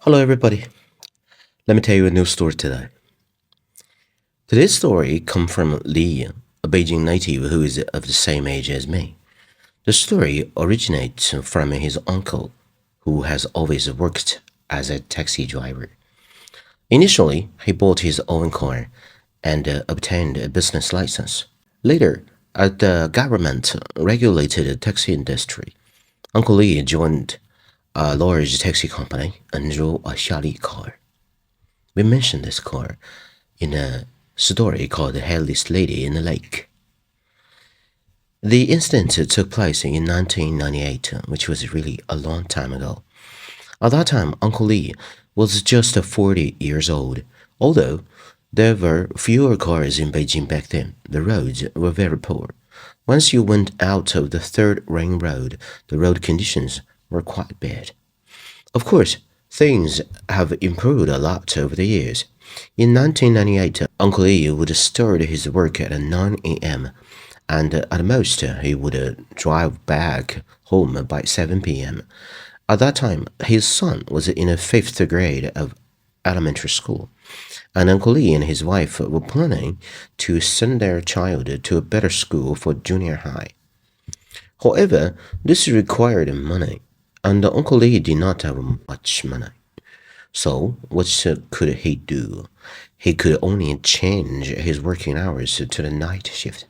Hello, everybody. Let me tell you a new story today. Today's story comes from Li, a Beijing native who is of the same age as me. The story originates from his uncle, who has always worked as a taxi driver. Initially, he bought his own car and obtained a business license. Later, at the government-regulated taxi industry, Uncle Li joined a large taxi company and drove a Xiali car. We mentioned this car in a story called The Headless Lady in the Lake. The incident took place in 1998, which was really a long time ago. At that time, Uncle Lee was just 40 years old. Although there were fewer cars in Beijing back then, the roads were very poor. Once you went out of the third ring road, the road conditions were quite bad. Of course, things have improved a lot over the years. In 1998, Uncle Lee would start his work at 9 a.m. and at most he would drive back home by 7 p.m. At that time, his son was in the 5th grade of elementary school, and Uncle Lee and his wife were planning to send their child to a better school for junior high. However, this required money, and Uncle Lee did not have much money. So, what could he do? He could only change his working hours to the night shift,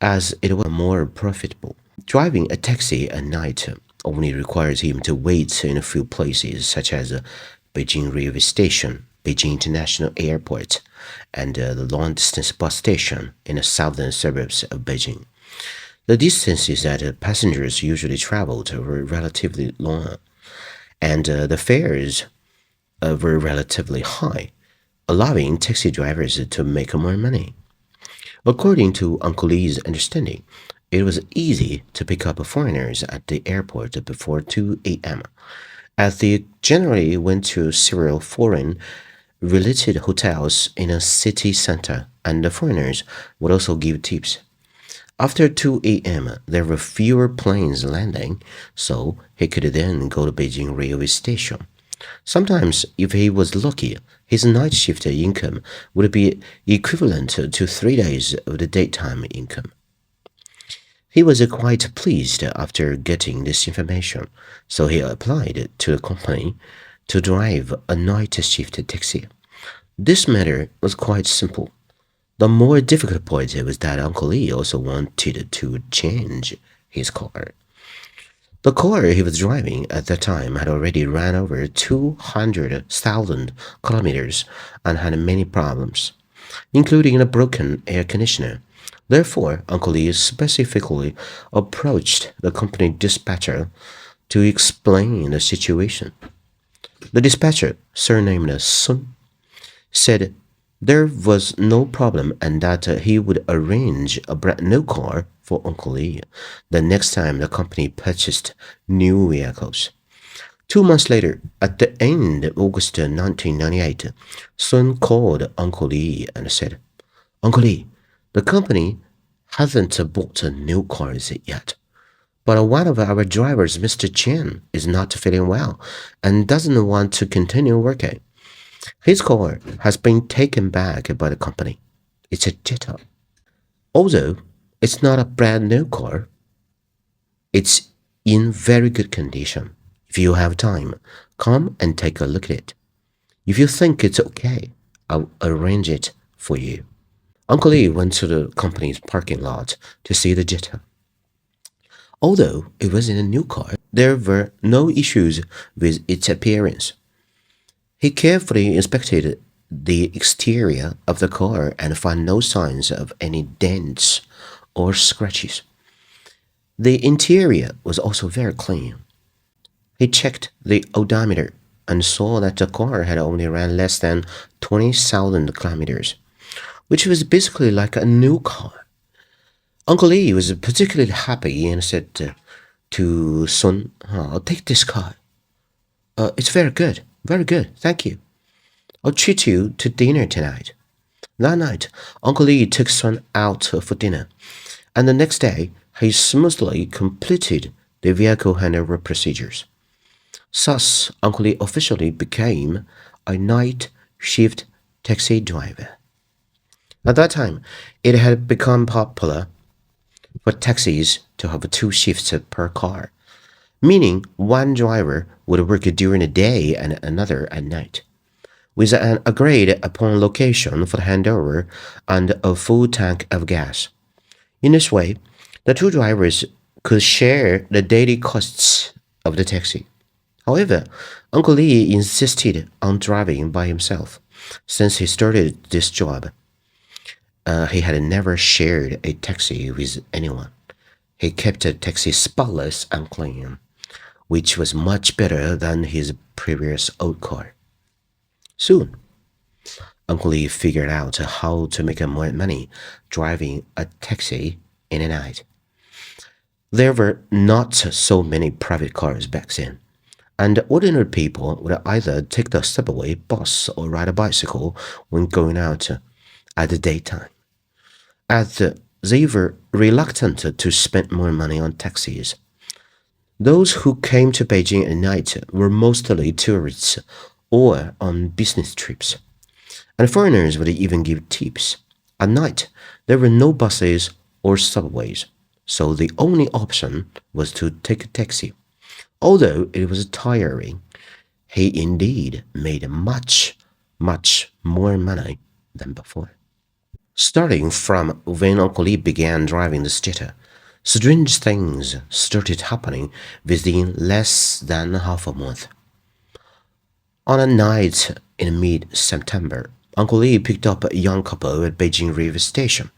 as it was more profitable. Driving a taxi at night only requires him to wait in a few places, such as Beijing Railway Station, Beijing International Airport, and the long-distance bus station in the southern suburbs of Beijing. The distances that passengers usually traveled were relatively long, and the fares were relatively high, allowing taxi drivers to make more money. According to Uncle Lee's understanding, it was easy to pick up foreigners at the airport before 2 a.m., as they generally went to several foreign-related hotels in a city center, and the foreigners would also give tips. After 2 a.m., there were fewer planes landing, so he could then go to Beijing Railway Station. Sometimes, if he was lucky, his night shift income would be equivalent to 3 days of the daytime income. He was quite pleased after getting this information, so he applied to the company to drive a night shift taxi. This matter was quite simple. The more difficult part was that Uncle Lee also wanted to change his car. The car he was driving at that time had already ran over 200,000 kilometers and had many problems, including a broken air conditioner. Therefore, Uncle Lee specifically approached the company dispatcher to explain the situation. The dispatcher, surnamed Sun, said there was no problem and that he would arrange a brand new car for Uncle Lee the next time the company purchased new vehicles. 2 months later, at the end of August 1998, Sun called Uncle Lee and said, "Uncle Lee, the company hasn't bought new cars yet, but one of our drivers, Mr. Chen, is not feeling well and doesn't want to continue working. His car has been taken back by the company. It's a Jetta. Although it's not a brand new car, it's in very good condition. If you have time, come and take a look at it. If you think it's okay, I'll arrange it for you." Uncle Lee went to the company's parking lot to see the Jetta. Although it was in a new car, there were no issues with its appearance. He carefully inspected the exterior of the car and found no signs of any dents or scratches. The interior was also very clean. He checked the odometer and saw that the car had only ran less than 20,000 kilometers, which was basically like a new car. Uncle Lee was particularly happy and said to Sun, "I'll take this car. It's very good, thank you. I'll treat you to dinner tonight." That night, Uncle Lee took Sun out for dinner, and the next day he smoothly completed the vehicle handover procedures. Thus, Uncle Lee officially became a night shift taxi driver. At that time, it had become popular for taxis to have two shifts per car, meaning one driver would work during the day and another at night, with an agreed upon location for the handover and a full tank of gas. In this way, the two drivers could share the daily costs of the taxi. However, Uncle Lee insisted on driving by himself. Since he started this job, he had never shared a taxi with anyone. He kept the taxi spotless and clean, which was much better than his previous old car. Soon, Uncle Lee figured out how to make more money driving a taxi in the night. There were not so many private cars back then, and ordinary people would either take the subway, bus, or ride a bicycle when going out at the daytime. As they were reluctant to spend more money on taxis, those who came to Beijing at night were mostly tourists or on business trips, and foreigners would even give tips. At night, there were no buses or subways, so the only option was to take a taxi. Although it was tiring, he indeed made much, much more money than before. Starting from when Uncle Lee began driving the Jetta, strange things started happening within less than half a month. On a night in mid-September, Uncle Lee picked up a young couple at Beijing railway station.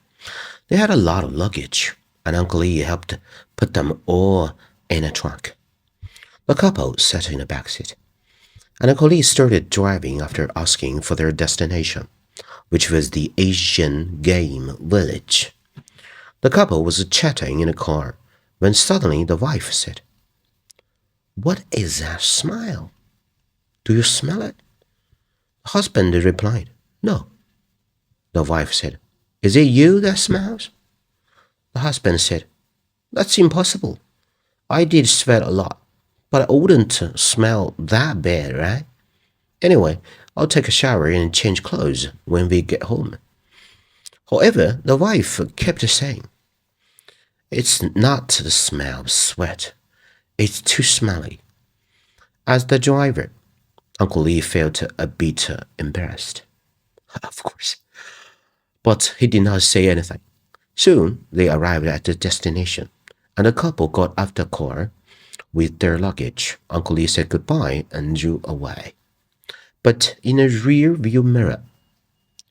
They had a lot of luggage, and Uncle Lee helped put them all in a trunk. The couple sat in the back seat, and Uncle Lee started driving after asking for their destination, which was the Asian game village. The couple was chatting in a car when suddenly the wife said, "What is that smell? Do you smell it?" The husband replied, "No." The wife said, "Is it you that smells?" The husband said, "That's impossible. I did sweat a lot, but I wouldn't smell that bad, right? Anyway, I'll take a shower and change clothes when we get home." However, the wife kept saying, "It's not the smell of sweat. It's too smelly." As the driver, Uncle Lee felt a bit embarrassed. Of course. But he did not say anything. Soon they arrived at the destination, and the couple got out the car with their luggage. Uncle Lee said goodbye and drove away. But in a rear view mirror,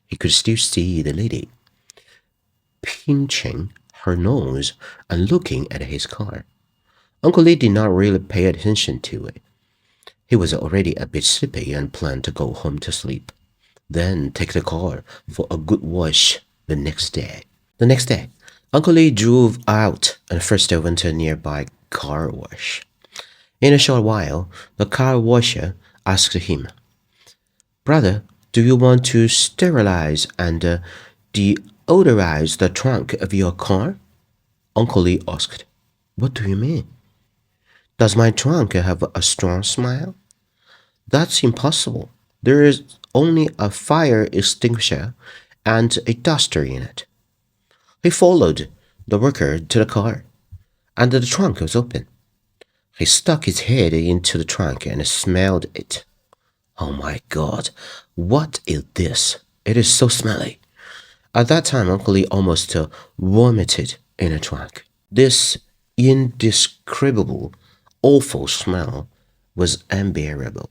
he could still see the lady pinching her nose and looking at his car. Uncle Lee did not really pay attention to it. He was already a bit sleepy and planned to go home to sleep, then take the car for a good wash the next day. The next day, Uncle Lee drove out and first went to a nearby car wash. In a short while, the car washer asked him, "Brother, do you want to sterilize and deodorize the trunk of your car?" Uncle Lee asked, "What do you mean? Does my trunk have a strong smell?" "That's impossible. There is only a fire extinguisher and a duster in it." He followed the worker to the car, and the trunk was open. He stuck his head into the trunk and smelled it. "Oh my God, what is this? It is so smelly." At that time, Uncle Lee almost vomited in the trunk. This indescribable, awful smell was unbearable.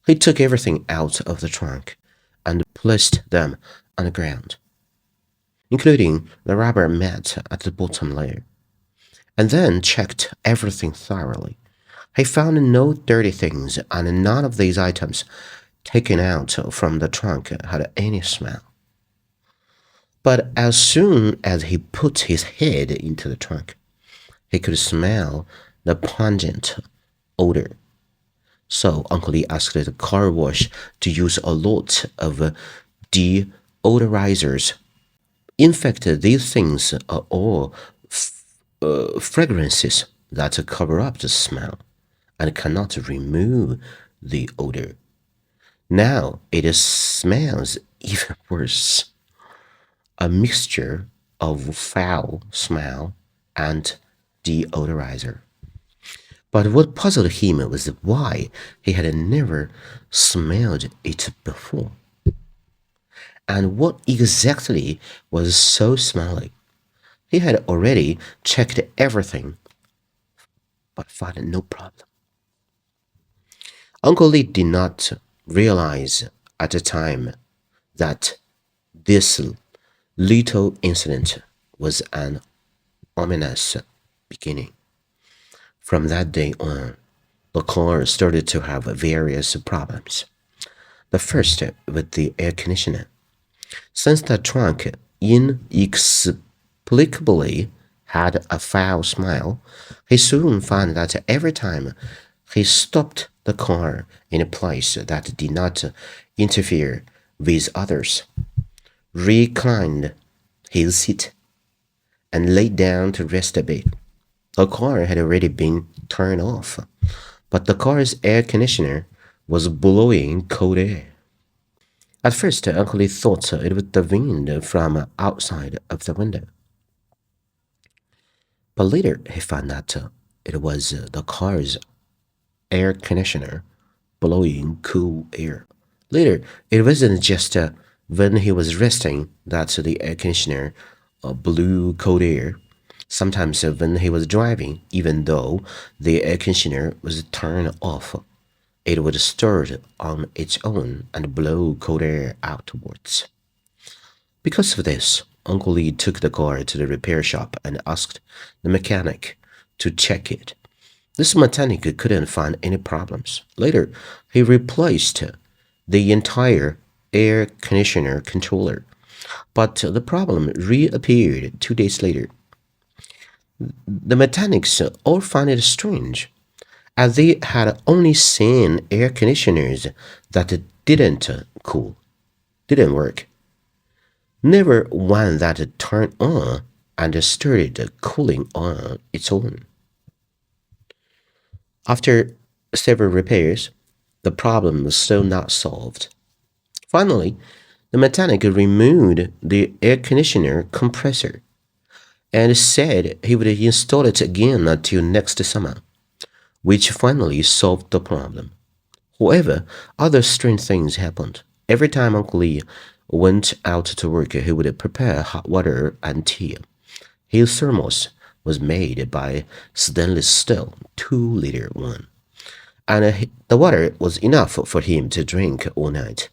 He took everything out of the trunk and placed them on the ground, including the rubber mat at the bottom layer, and then checked everything thoroughly. He found no dirty things, and none of these items taken out from the trunk had any smell. But as soon as he put his head into the trunk, he could smell the pungent odor. So Uncle Lee asked the car wash to use a lot of deodorizers. In fact, these things are all fragrances that cover up the smell. and cannot remove the odor. Now it smells even worse, a mixture of foul smell and deodorizer. But what puzzled him was why he had never smelled it before, and what exactly was so smelly. He had already checked everything, but found no problem. Uncle Lee did not realize at the time that this little incident was an ominous beginning. From that day on, the car started to have various problems. The first with the air conditioner. Since the trunk inexplicably had a foul smell, he soon found that every time he stopped the car in a place that did not interfere with others, reclined his seat, and lay down to rest a bit. The car had already been turned off, but the car's air conditioner was blowing cold air. At first, Uncle Lee thought it was the wind from outside of the window, but later he found that it was the car's air conditioner blowing cool air. Later, it wasn't just when he was resting that the air conditioner blew cold air. Sometimes when he was driving, even though the air conditioner was turned off, it would start on its own and blow cold air outwards. Because of this, Uncle Lee took the car to the repair shop and asked the mechanic to check it. This mechanic couldn't find any problems. Later, he replaced the entire air conditioner controller, but the problem reappeared 2 days later. The mechanics all found it strange, as they had only seen air conditioners that didn't work. Never one that turned on and started cooling on its own. After several repairs, the problem was still not solved. Finally, the mechanic removed the air conditioner compressor and said he would install it again until next summer, which finally solved the problem. However, other strange things happened. Every time Uncle Lee went out to work, he would prepare hot water and tea. His thermos was made by stainless steel, 2-liter one, and the water was enough for him to drink all night.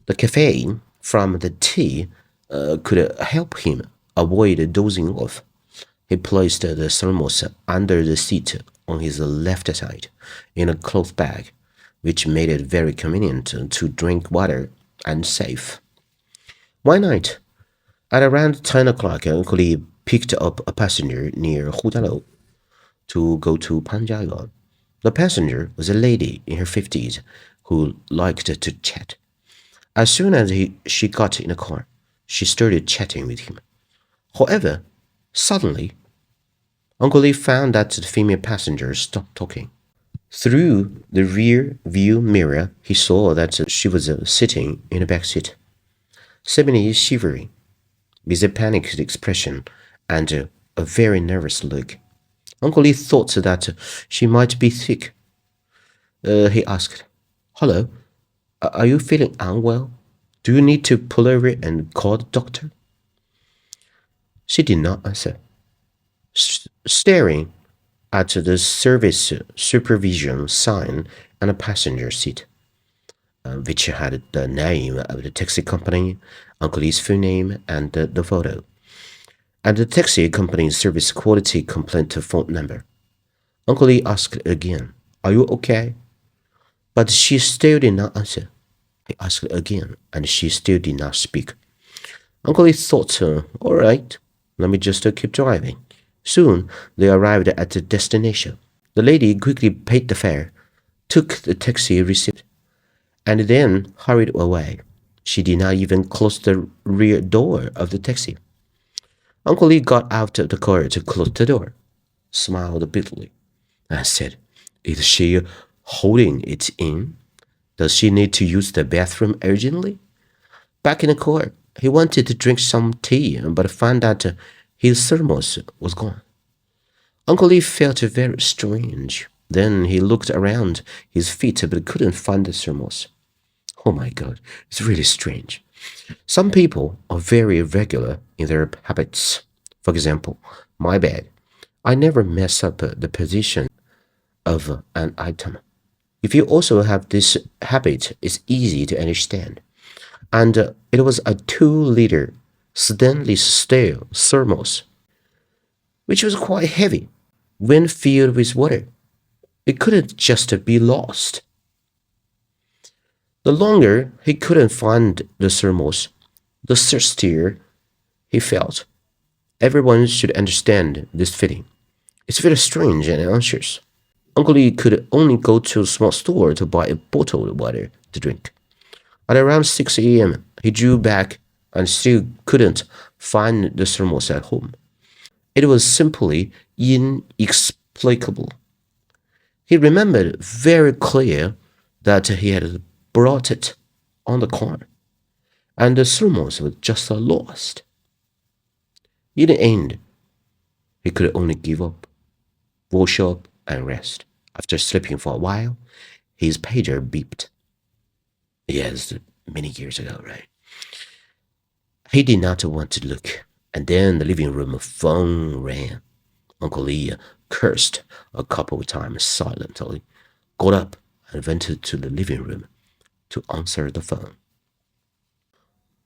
The caffeine from the tea could help him avoid dozing off. He placed the thermos under the seat on his left side in a cloth bag, which made it very convenient to drink water and safe. One night, at around 10 o'clock, Uncle Lee picked up a passenger near Hujialou to go to Panjiayuan. The passenger was a lady in her 50s who liked to chat. As soon as she got in the car, she started chatting with him. However, suddenly, Uncle Lee found that the female passenger stopped talking. Through the rear view mirror, he saw that she was sitting in the back seat, seemingly shivering, with a panicked expression and a very nervous look. Uncle Lee thought that she might be sick. He asked, "Hello, are you feeling unwell? Do you need to pull over and call the doctor?" She did not answer, staring at the service supervision sign on the passenger seat, which had the name of the taxi company, Uncle Lee's full name, and the photo, and the taxi company's service quality complaint phone number. Uncle Lee asked again, "Are you okay?" But she still did not answer. He asked again, and she still did not speak. Uncle Lee thought, "All right, let me just keep driving." Soon they arrived at the destination. The lady quickly paid the fare, took the taxi receipt, and then hurried away. She did not even close the rear door of the taxi. Uncle Lee got out of the car to close the door, smiled bitterly, I said, is she holding it in? Does she need to use the bathroom urgently? Back in the car, he wanted to drink some tea, but found that his thermos was gone. Uncle Lee felt very strange. Then he looked around his feet but couldn't find the thermos. Oh my God, it's really strange. Some people are very irregular in their habits. For example, my bed. I never mess up the position of an item. If you also have this habit, it's easy to understand. And it was a 2-liter stainless steel thermos, which was quite heavy when filled with water. It couldn't just be lost. The longer he couldn't find the thermos, the thirstier he felt. Everyone should understand this feeling. It's very strange and anxious. Uncle Lee could only go to a small store to buy a bottled water to drink. At around 6 a.m., he drew back and still couldn't find the thermos at home. It was simply inexplicable. He remembered very clear that he had brought it on the car, and the thermos was just lost. In the end, he could only give up, wash up, and rest. After sleeping for a while, his pager beeped. Yes, many years ago, right? He did not want to look, and then the living room phone rang. Uncle Lee cursed a couple of times silently, got up, and went to the living room to answer the phone.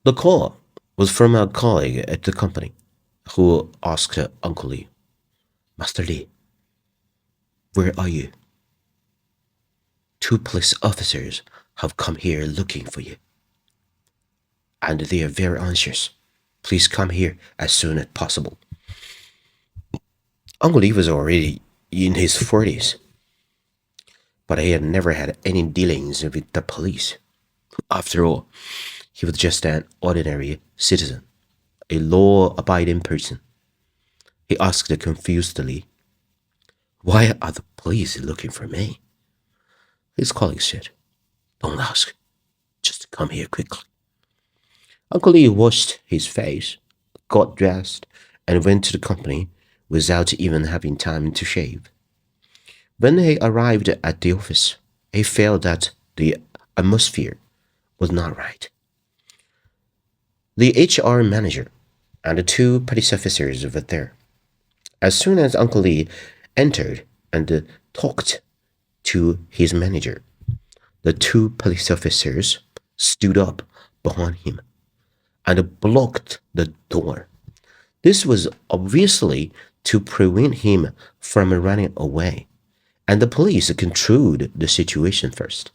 The call was from a colleague at the company, who asked Uncle Lee, Master Lee, where are you? 2 police officers have come here looking for you, and they are very anxious. Please come here as soon as possible. Uncle Lee was already in his 40s, but he had never had any dealings with the police. After all, he was just an ordinary citizen, a law-abiding person. He asked confusedly, why are the police looking for me? His colleague said, don't ask, just come here quickly. Uncle Lee washed his face, got dressed, and went to the company without even having time to shave. When he arrived at the office, he felt that the atmosphere was not right. The HR manager and the 2 police officers were there. As soon as Uncle Lee entered and talked to his manager, the 2 police officers stood up behind him and blocked the door. This was obviously to prevent him from running away, and the police controlled the situation first.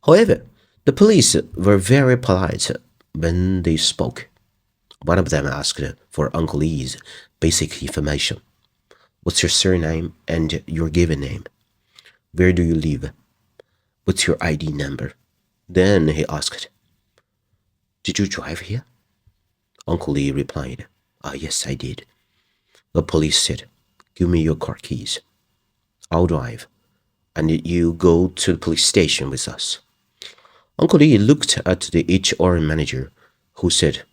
However, the police were very polite when they spoke. One of them asked for Uncle Lee's basic information. What's your surname and your given name? Where do you live? What's your ID number? Then he asked, did you drive here? Uncle Lee replied, yes, I did. The police said, give me your car keys. I'll drive, and you go to the police station with us. Uncle Lee looked at the HR manager, who said,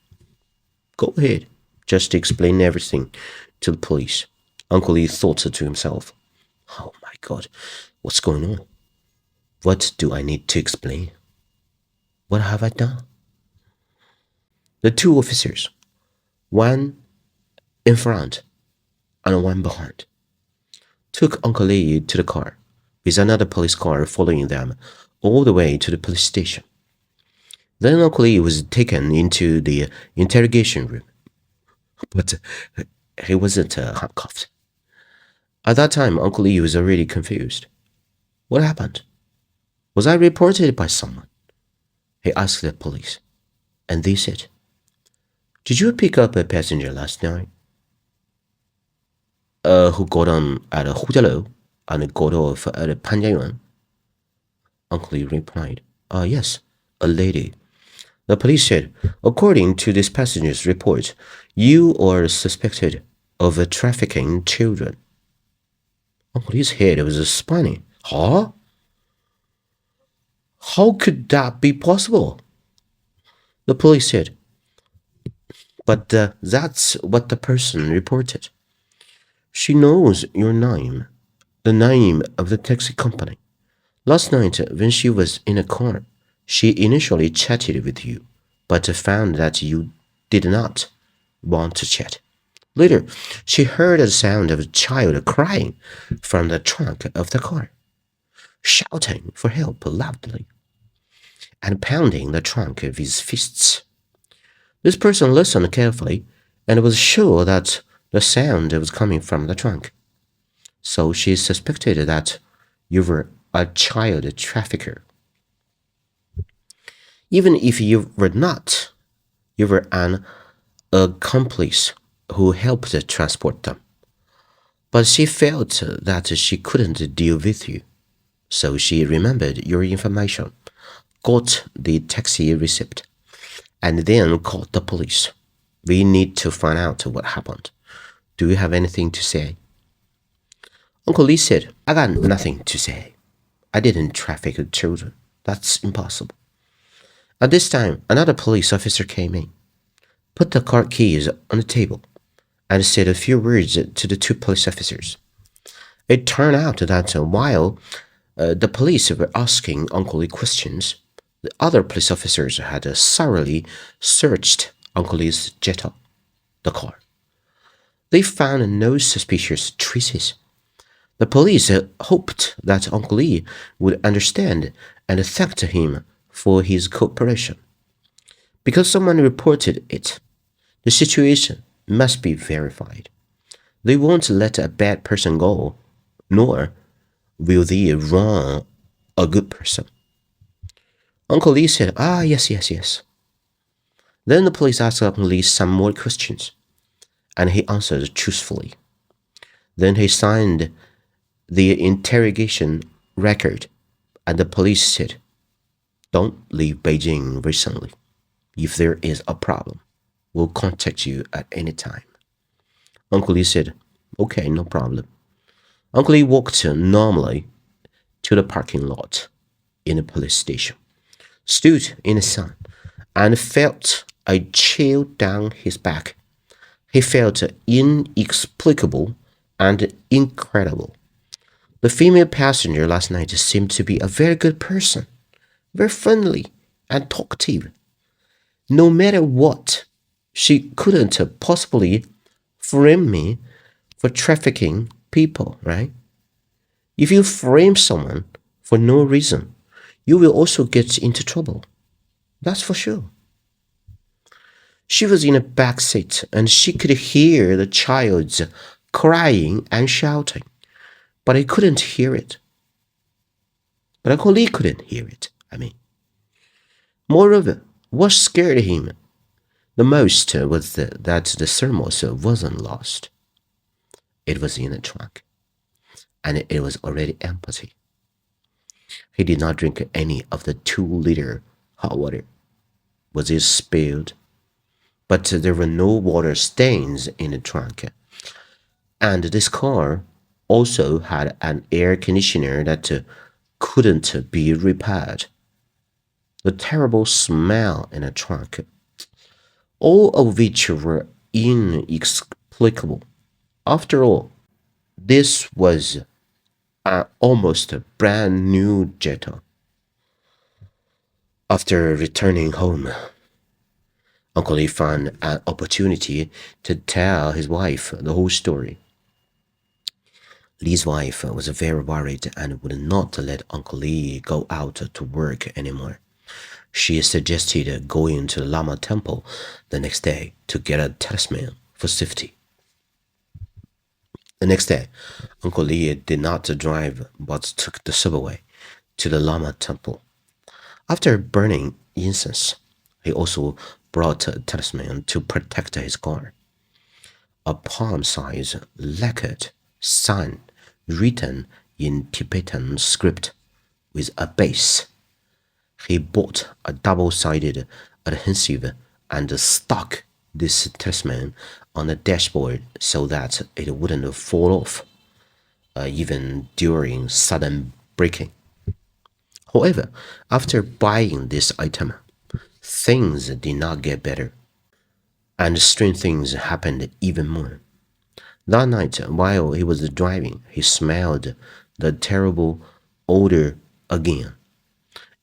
go ahead, just explain everything to the police. Uncle Lee thought to himself, oh my God, what's going on? What do I need to explain? What have I done? The 2 officers, one in front and one behind, took Uncle Lee to the car, with another police car following them all the way to the police station. Then Uncle Lee was taken into the interrogation room, but he wasn't handcuffed. At that time, Uncle Lee was already confused. What happened? Was I reported by someone? He asked the police, and they said, did you pick up a passenger last night? Who got on at Hujialou and got off at Panjiayuan? Uncle Lee replied, yes, a lady. The police said, according to this passenger's report, you are suspected of trafficking children. Uncle Lee's head was spinning. Huh? How could that be possible? The police said. But that's what the person reported. She knows your name, the name of the taxi company. Last night, when she was in a car, she initially chatted with you, but found that you did not want to chat. Later, she heard the sound of a child crying from the trunk of the car, shouting for help loudly and pounding the trunk with his fists. This person listened carefully and was sure that the sound was coming from the trunk. So she suspected that you were a child trafficker. Even if you were not, you were an accomplice who helped transport them. But she felt that she couldn't deal with you, so she remembered your information, got the taxi receipt, and then called the police. We need to find out what happened. Do you have anything to say? Uncle Lee said, I got nothing to say. I didn't traffic children. That's impossible. At this time, another police officer came in, put the car keys on the table, and said a few words to the two police officers. It turned out that while the police were asking Uncle Lee questions, the other police officers had thoroughly searched Uncle Lee's Jetta, the car. They found no suspicious traces. The police hoped that Uncle Lee would understand and thanked him for his cooperation. Because someone reported it, the situation must be verified. They won't let a bad person go, nor will they wrong a good person. Uncle Lee said, yes. Then the police asked Uncle Lee some more questions, and he answered truthfully. Then he signed the interrogation record, and the police said, don't leave Beijing recently. If there is a problem, we'll contact you at any time. Uncle Lee said, okay, no problem. Uncle Lee walked normally to the parking lot in the police station, stood in the sun, and felt a chill down his back. He felt inexplicable and incredible. The female passenger last night seemed to be a very good person, very friendly and talkative. No matter what, she couldn't possibly frame me for trafficking people, right? If you frame someone for no reason, you will also get into trouble. That's for sure. She was in a back seat and she could hear the child's crying and shouting, but I couldn't hear it. But Uncle Lee couldn't hear it, Moreover, what scared him the most was that the thermos wasn't lost. It was in the trunk, and it was already empty. He did not drink any of the 2-liter hot water. Was it spilled? But there were no water stains in the trunk. And this car also had an air conditioner that couldn't be repaired. The terrible smell in the trunk, all of which were inexplicable. After all, this was an almost brand new Jetta. After returning home, Uncle Lee found an opportunity to tell his wife the whole story. Lee's wife was very worried and would not let Uncle Lee go out to work anymore. She suggested going to the Lama temple the next day to get a talisman for safety. The next day, Uncle Lee did not drive but took the subway to the Lama temple. After burning incense, he also brought a talisman to protect his car. A palm-sized lacquered sign written in Tibetan script with a base. He bought a double-sided adhesive and stuck this talisman on the dashboard so that it wouldn't fall off. even during sudden braking. However, after buying this item, things did not get better, and strange things happened even more. That night, while he was driving, he smelled the terrible odor again.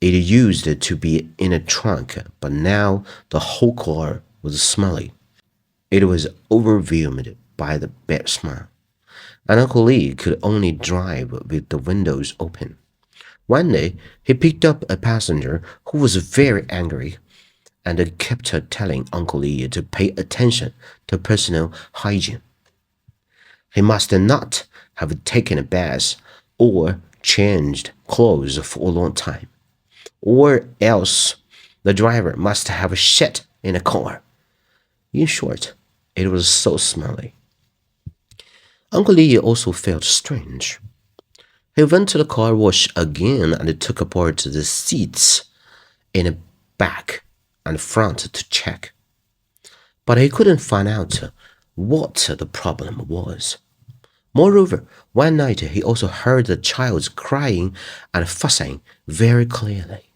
It used to be in a trunk, but now the whole car was smelly. It was overwhelmed by the bad smell, and Uncle Lee could only drive with the windows open. One day, he picked up a passenger who was very angry and kept telling Uncle Lee to pay attention to personal hygiene. He must not have taken a bath or changed clothes for a long time, or else the driver must have shit in the car. In short, it was so smelly. Uncle Lee also felt strange. He went to the car wash again and took apart the seats in the back and front to check. But he couldn't find out what the problem was. Moreover, one night he also heard the child crying and fussing very clearly.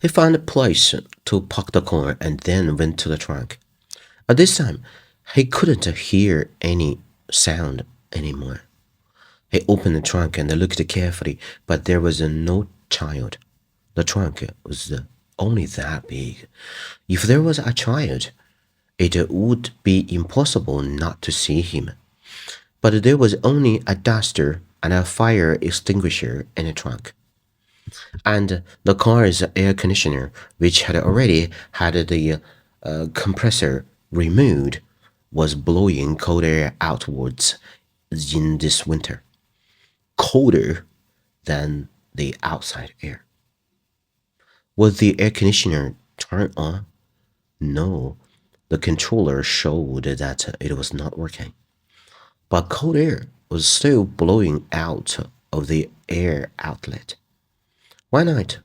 He found a place to park the car and then went to the trunk. At this time, he couldn't hear any sound anymore. He opened the trunk and looked carefully, but there was no child. The trunk was only that big. If there was a child, it would be impossible not to see him. But there was only a duster and a fire extinguisher in the trunk. And the car's air conditioner, which had already had the compressor removed, was blowing cold air outwards in this winter, colder than the outside air. Was the air conditioner turned on? No, the controller showed that it was not working. But cold air was still blowing out of the air outlet. One night,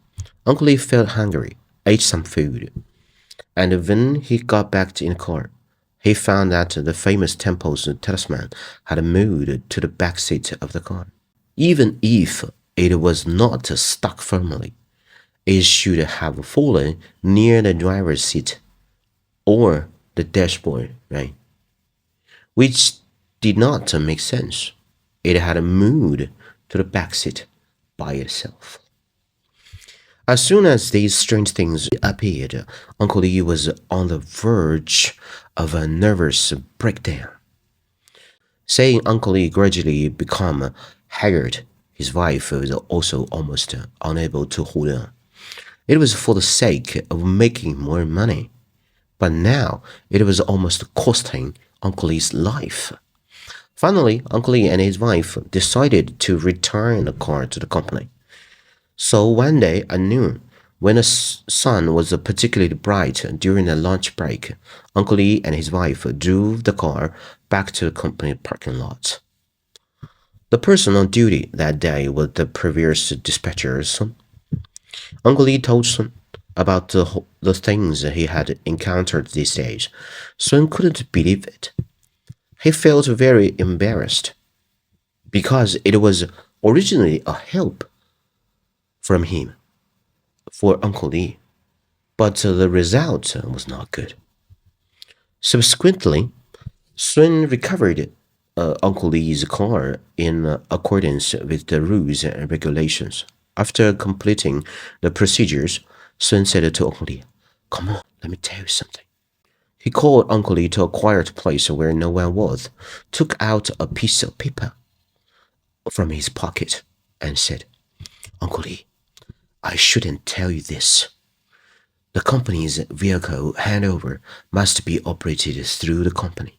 Uncle Lee felt hungry, ate some food, and when he got back in the car, he found that the famous temple's talisman had moved to the back seat of the car. Even if it was not stuck firmly, it should have fallen near the driver's seat or the dashboard, right? Which did not make sense. It had moved to the back seat by itself. As soon as these strange things appeared, Uncle Lee was on the verge of a nervous breakdown. Seeing Uncle Lee gradually become haggard, his wife was also almost unable to hold on. It was for the sake of making more money, but now it was almost costing Uncle Lee's life. Finally, Uncle Lee and his wife decided to return the car to the company. So one day at noon, when the sun was particularly bright during the lunch break, Uncle Lee and his wife drove the car back to the company parking lot. The person on duty that day was the previous dispatcher's son. Uncle Lee told Sun about the things he had encountered these days. Sun couldn't believe it. He felt very embarrassed because it was originally a help from him for Uncle Lee, but the result was not good. Subsequently, Sun recovered Uncle Lee's car in accordance with the rules and regulations. After completing the procedures, Sun said to Uncle Lee, "Come on, let me tell you something." He called Uncle Lee to a quiet place where no one was, took out a piece of paper from his pocket, and said, "Uncle Lee, I shouldn't tell you this. The company's vehicle handover must be operated through the company,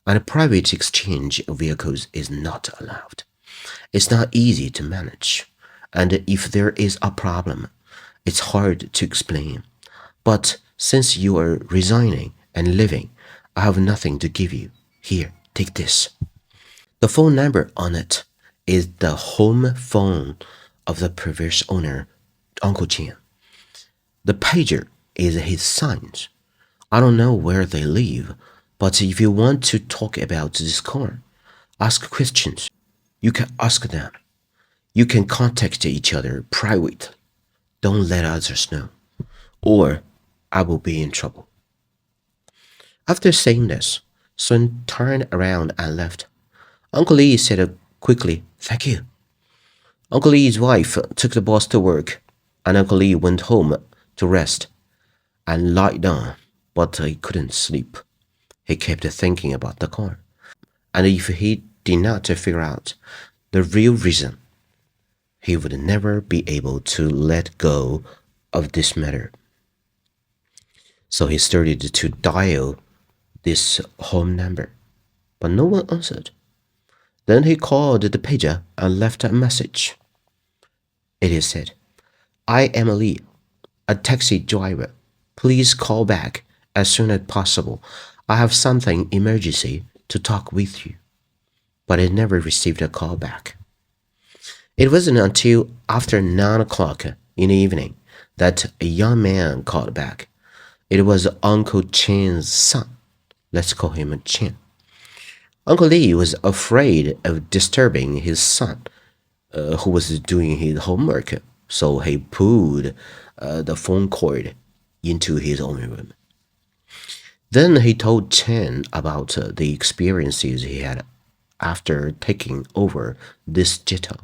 and a private exchange of vehicles is not allowed. It's not easy to manage, and if there is a problem, it's hard to explain. But since you are resigning and leaving, I have nothing to give you. Here, take this." The phone number on it is the home phone of the previous owner, Uncle Chen. The pager is his son's. I don't know where they live, but if you want to talk about this car, ask questions. You can ask them. You can contact each other privately. Don't let others know, or I will be in trouble." After saying this, Sun turned around and left. Uncle Lee said quickly, "Thank you." Uncle Lee's wife took the bus to work, and Uncle Lee went home to rest and lie down, but he couldn't sleep. He kept thinking about the car, and if he did not figure out the real reason, he would never be able to let go of this matter. So he started to dial this home number, but no one answered. Then he called the pager and left a message. It said, "I am Lee, a taxi driver. Please call back as soon as possible. I have something emergency to talk with you." But it never received a call back. It wasn't until after 9 o'clock in the evening that a young man called back. It was Uncle Chen's son. Let's call him Chen. Uncle Lee was afraid of disturbing his son, who was doing his homework, so he pulled the phone cord into his own room. Then he told Chen about the experiences he had after taking over this Jetta.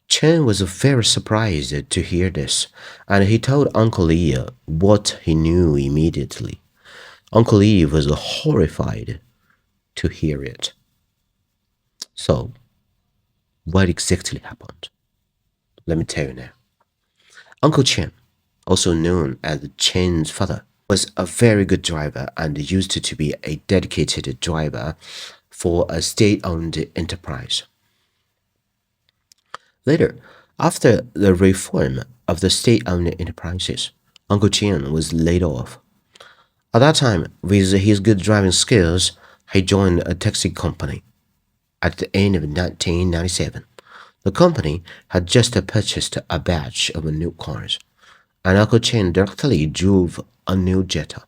Chen was very surprised to hear this, and he told Uncle Lee what he knew immediately. Uncle Lee was horrified to hear it. So, what exactly happened? Let me tell you now. Uncle Chen, also known as Chen's father, was a very good driver and used to be a dedicated driver for a state-owned enterprise. Later, after the reform of the state-owned enterprises, Uncle Chen was laid off. At that time, with his good driving skills, he joined a taxi company. At the end of 1997, the company had just purchased a batch of new cars, and Uncle Chen directly drove a new Jetta.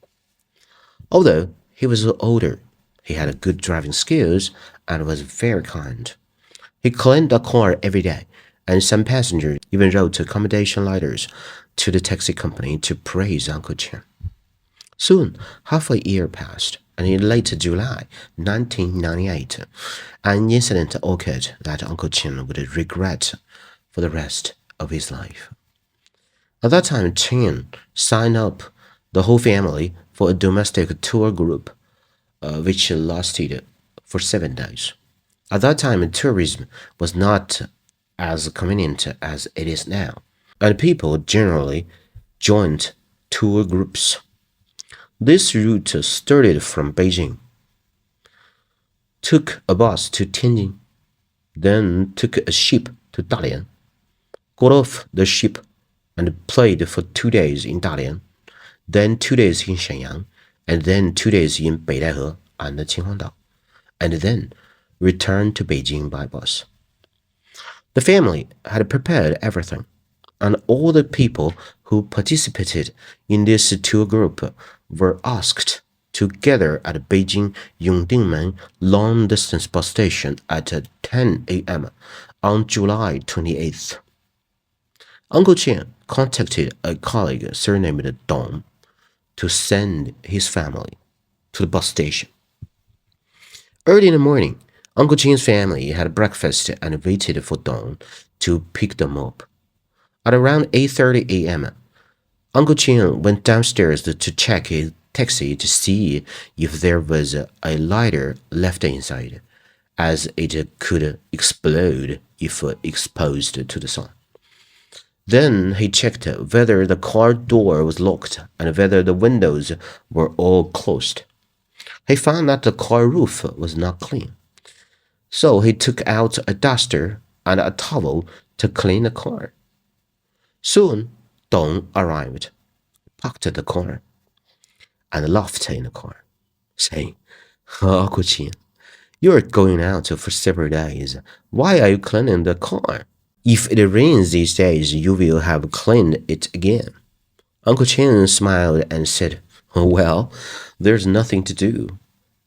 Although he was older, he had good driving skills and was very kind. He cleaned the car every day, and some passengers even wrote accommodation letters to the taxi company to praise Uncle Chen. Soon, half a year passed, and in late July 1998, an incident occurred that Uncle Chen would regret for the rest of his life. At that time, Chen signed up the whole family for a domestic tour group, which lasted for 7 days. At that time, tourism was not as convenient as it is now, and people generally joined tour groups. This route started from Beijing, took a bus to Tianjin, then took a ship to Dalian, got off the ship and played for 2 days in Dalian, then 2 days in Shenyang, and then 2 days in Beidaihe and Qinhuangdao, and then returned to Beijing by bus. The family had prepared everything, and all the people who participated in this tour group were asked to gather at Beijing Yongdingmen long-distance bus station at 10 a.m. on July 28th. Uncle Chen contacted a colleague surnamed Dong to send his family to the bus station. Early in the morning, Uncle Chen's family had breakfast and waited for Dong to pick them up. At around 8:30 a.m., Uncle Chen went downstairs to check his taxi to see if there was a lighter left inside, as it could explode if exposed to the sun. Then he checked whether the car door was locked and whether the windows were all closed. He found that the car roof was not clean. So he took out a duster and a towel to clean the car. Soon, Dong arrived, parked the car, and laughed in the car, saying, "Uncle Chen, you're going out for several days. Why are you cleaning the car? If it rains these days, you will have cleaned it again." Uncle Chen smiled and said, "Well, there's nothing to do,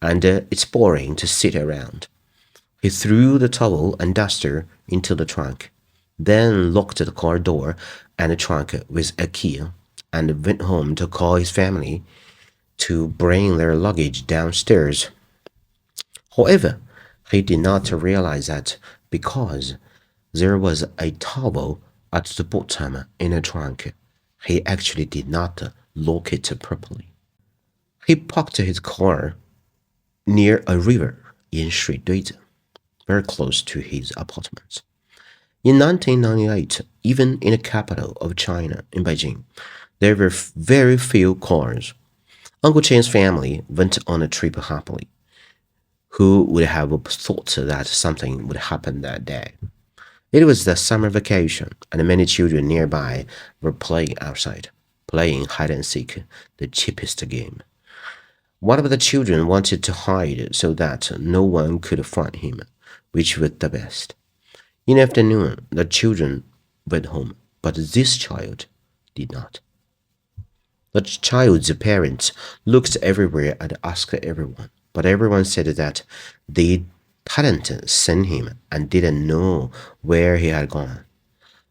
and it's boring to sit around. He threw the towel and duster into the trunk, then locked the car door and the trunk with a key, and went home to call his family to bring their luggage downstairs. However, he did not realize that because there was a towel at the bottom in the trunk, he actually did not lock it properly. He parked his car near a river in Shuidui, very close to his apartment. In 1998, even in the capital of China, in Beijing, there were very few cars. Uncle Chen's family went on a trip happily. Who would have thought that something would happen that day? It was the summer vacation, and many children nearby were playing outside, playing hide and seek, the cheapest game. One of the children wanted to hide so that no one could find him, which was the best. In the afternoon, the children went home, but this child did not. The child's parents looked everywhere and asked everyone, but everyone said that they hadn't seen him and didn't know where he had gone.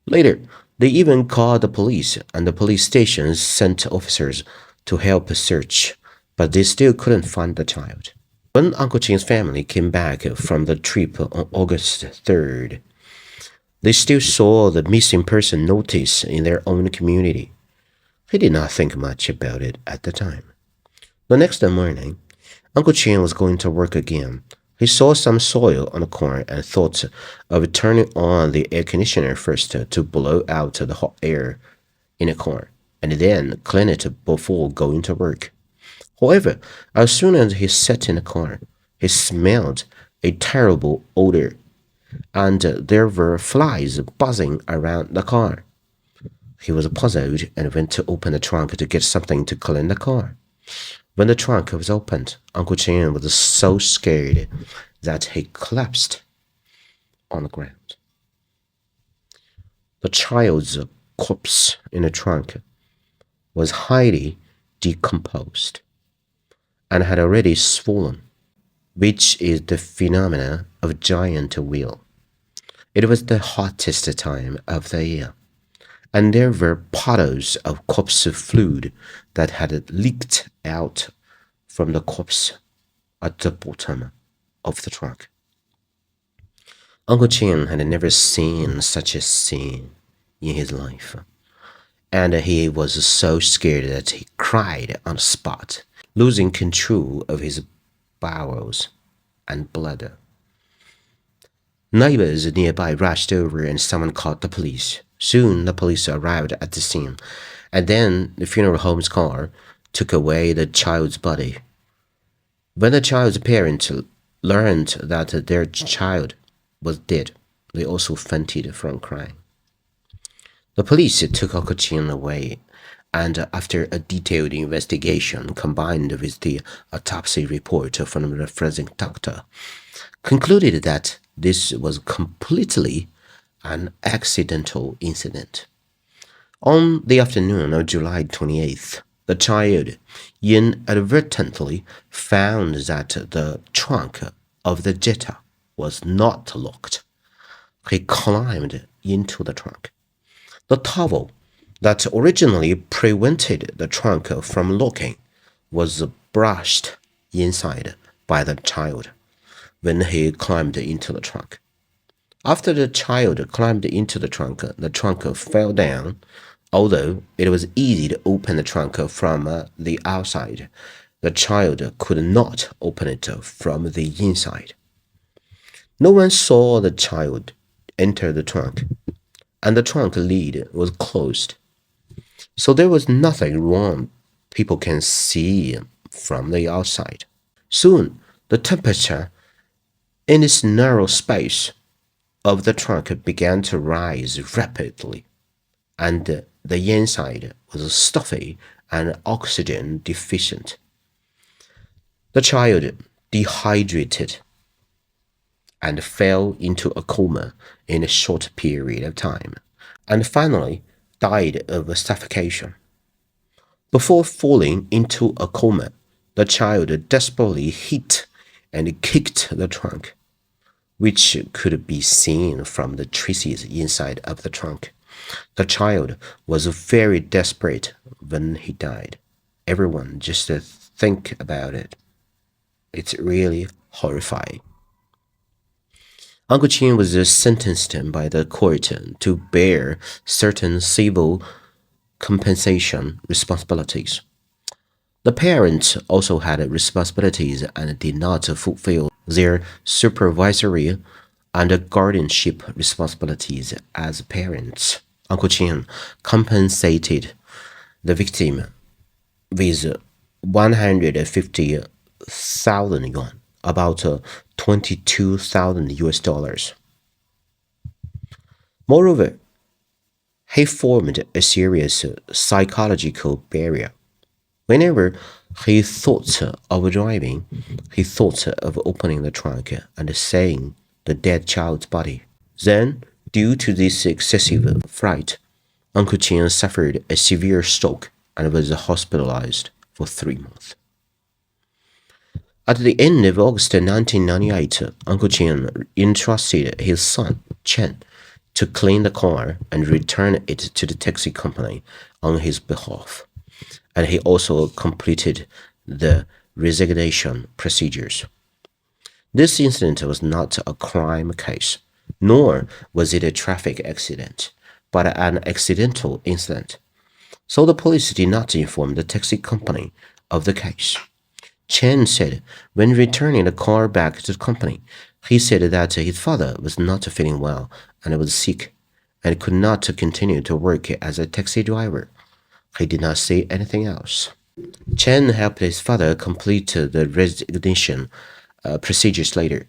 Later, they even called the police, and the police stations sent officers to help search, but they still couldn't find the child. When Uncle Chen's family came back from the trip on August 3rd, they still saw the missing person notice in their own community. He did not think much about it at the time. The next morning, Uncle Chen was going to work again. He saw some soil on the car and thought of turning on the air conditioner first to blow out the hot air in the car, and then clean it before going to work. However, as soon as he sat in the car, he smelled a terrible odor, and there were flies buzzing around the car. He was puzzled and went to open the trunk to get something to clean the car. When the trunk was opened, Uncle Chen was so scared that he collapsed on the ground. The child's corpse in the trunk was highly decomposed and had already swollen, which is the phenomena of giant wheel. It was the hottest time of the year, and there were puddles of corpse fluid that had leaked out from the corpse at the bottom of the trunk. Uncle Chen had never seen such a scene in his life, and he was so scared that he cried on the spot, losing control of his bowels and bladder. Neighbors nearby rushed over and someone called the police. Soon the police arrived at the scene, and then the funeral home's car took away the child's body. When the child's parents learned that their child was dead, they also fainted from crying. The police took Uncle Chen away, and after a detailed investigation combined with the autopsy report from the forensic doctor, concluded that this was completely an accidental incident. On the afternoon of July 28th, the child inadvertently found that the trunk of the Jetta was not locked. He climbed into the trunk. The towel that originally prevented the trunk from locking was brushed inside by the child when he climbed into the trunk. After the child climbed into the trunk fell down. Although it was easy to open the trunk from the outside, the child could not open it from the inside. No one saw the child enter the trunk, and the trunk lid was closed. So there was nothing wrong people can see from the outside. Soon, the temperature in this narrow space of the trunk began to rise rapidly, and the inside was stuffy and oxygen deficient. The child dehydrated and fell into a coma in a short period of time, and finally died of suffocation. Before falling into a coma, the child desperately hit and kicked the trunk. which could be seen from the traces inside of the trunk. The child was very desperate when he died. Everyone just think about it. It's really horrifying. Uncle Chen was sentenced by the court to bear certain civil compensation responsibilities. The parents also had responsibilities and did not fulfill their supervisory and guardianship responsibilities as parents. Uncle Chen compensated the victim with 150,000 yuan, about 22,000 US dollars. Moreover, he formed a serious psychological barrier. Whenever he thought of driving, he thought of opening the trunk and seeing the dead child's body. Then, due to this excessive fright, Uncle Chen suffered a severe stroke and was hospitalized for 3 months. At the end of August 1998, Uncle Chen entrusted his son, Chen, to clean the car and return it to the taxi company on his behalf. And he also completed the resignation procedures. This incident was not a crime case, nor was it a traffic accident, but an accidental incident. So the police did not inform the taxi company of the case. Chen said when returning the car back to the company, he said that his father was not feeling well and was sick and could not continue to work as a taxi driver. He did not say anything else. Chen helped his father complete the resignation procedures later,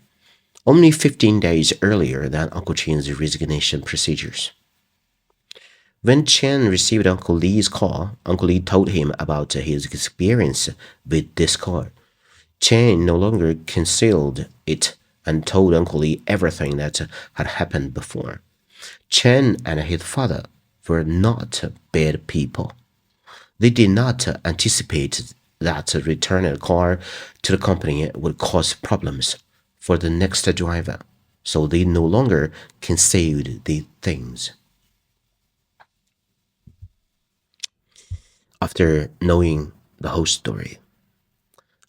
only 15 days earlier than Uncle Chen's resignation procedures. When Chen received Uncle Lee's call, Uncle Lee told him about his experience with this car. Chen no longer concealed it and told Uncle Lee everything that had happened before. Chen and his father were not bad people. They did not anticipate that returning the car to the company would cause problems for the next driver, so they no longer concealed the things. After knowing the whole story,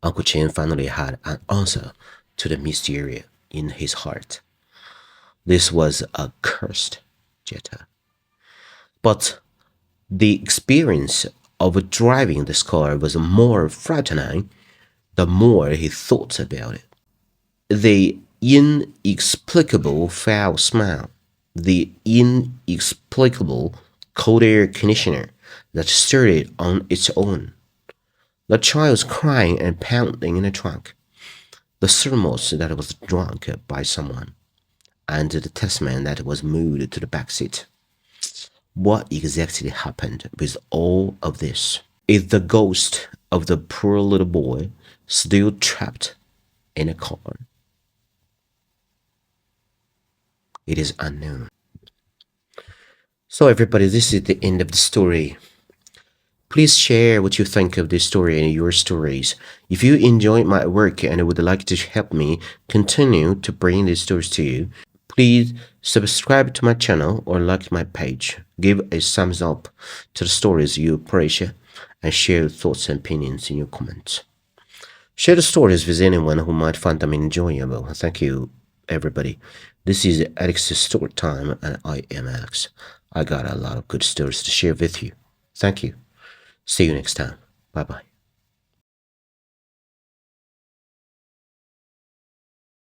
Uncle Chen finally had an answer to the mystery in his heart. This was a cursed Jetta. But the experience of driving this car was more frightening the more he thought about it. The inexplicable foul smell, the inexplicable cold air conditioner that started on its own, the child's crying and pounding in the trunk, the thermos that was drunk by someone, and the testament that was moved to the back seat. What exactly happened with all of this? Is the ghost of the poor little boy still trapped in a car? It is unknown. So everybody, this is the end of the story. Please share what you think of this story and your stories. If you enjoyed my work and would like to help me continue to bring these stories to you, please subscribe to my channel or like my page. Give a thumbs up to the stories you appreciate and share your thoughts and opinions in your comments. Share the stories with anyone who might find them enjoyable. Thank you, everybody. This is Alex's Story Time and I am Alex. I got a lot of good stories to share with you. Thank you. See you next time. Bye-bye.